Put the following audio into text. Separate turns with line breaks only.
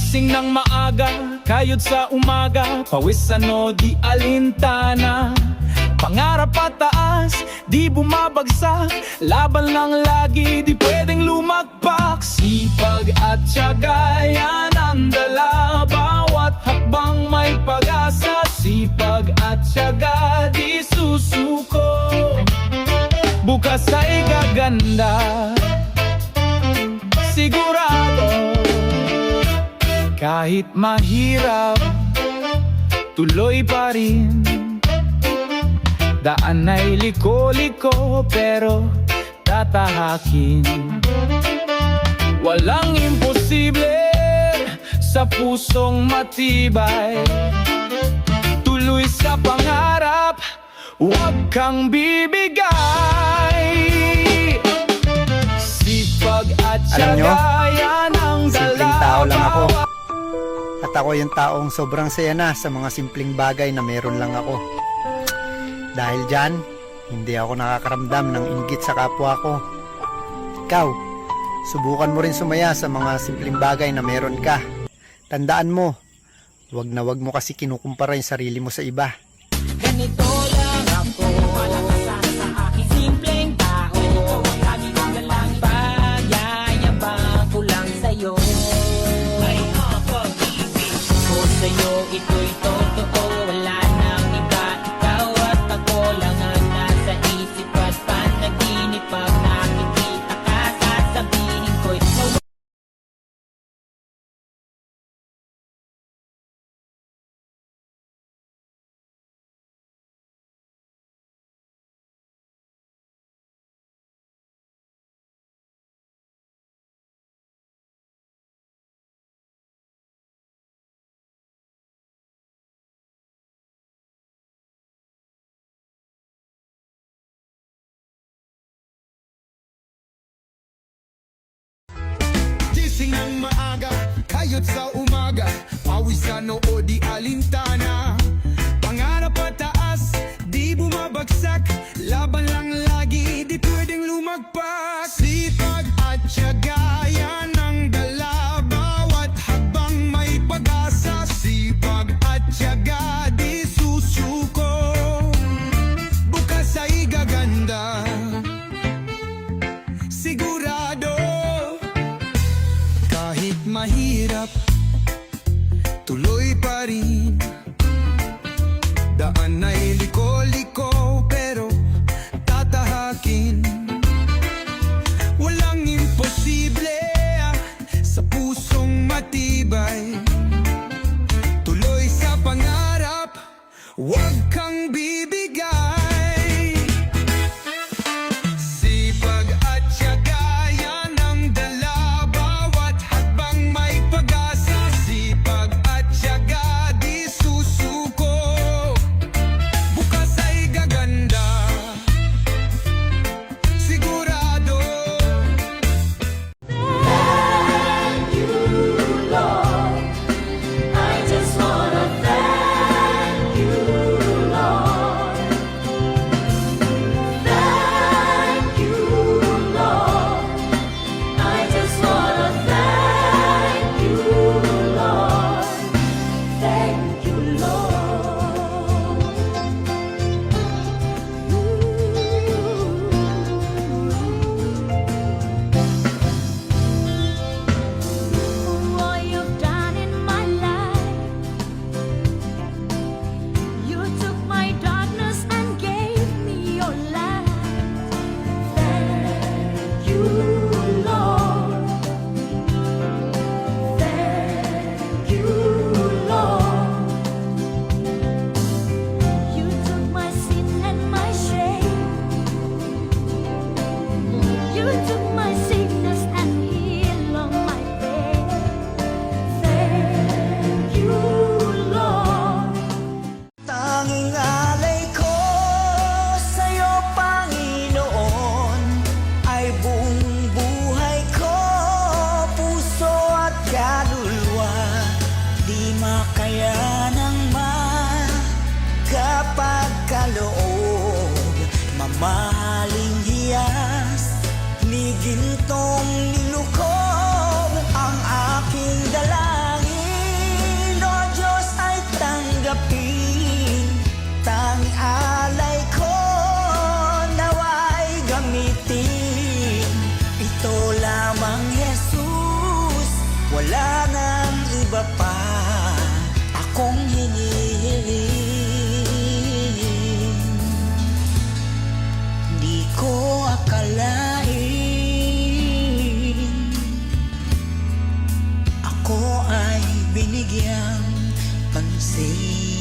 Gising ng maaga, kayod sa umaga, pawisan o di alintana. Pangarap pataas, di bumabagsak, laban lang lagi, di pwedeng lumagpak. Sipag at tiyaga, yan ang dala, bawat hakbang may pag-asa. Sipag at tiyaga, di susuko, bukas ay gaganda, sigurado. Kahit mahirap, tuloy pa rin. Daan ay liko-liko pero tatahakin. Walang imposible sa pusong matibay. Tuloy sa pangarap, huwag kang bibigay. Sipag at tiyaga, yan ang dala.
Simpleng tao lang ako. At ako yung taong sobrang saya na sa mga simpleng bagay na meron lang ako. Dahil dyan, hindi ako nakakaramdam ng inggit sa kapwa ko. Ikaw, subukan mo rin sumaya sa mga simpleng bagay na meron ka. Tandaan mo, wag na wag mo kasi kinukumpara yung sarili mo sa iba.
Ganito lang ako, malakasan sa aking simpleng tao. Ikaw ang lagi kong galang, pagyayabang ko lang sa'yo. Ay pag-ibig ko sa'yo, ito'y totoo. Wala nang iba, ikaw at ako lang ang nasa isip at panaginip. Pag nakikita ka, sasabihin ko'y
Gising ng maaga, kayod sa umaga, pawisan o di alintana. Pangarap pataas, di bumabagsak, laban lang lagi, di pwedeng lumagpak. Sipag at tiyaga, yan ang dala, bawat habang may pag-asa. Sipag at tiyaga, di susuko, bukas ay gaganda, sigurado. Kahit mahirap, tuloy pa rin. Daan ay liko-liko pero tatahakin. Walang imposible sa pusong matibay. Tuloy sa pangarap, huwag kang bibigay. Sipag at tiyaga, yan ang dala, bawat hakbang may pag-asa. Sipag at tiyaga, di susuko, bukas ay
iba pa akong hinihiling. Di ko akalain ako ay binigyan pansin.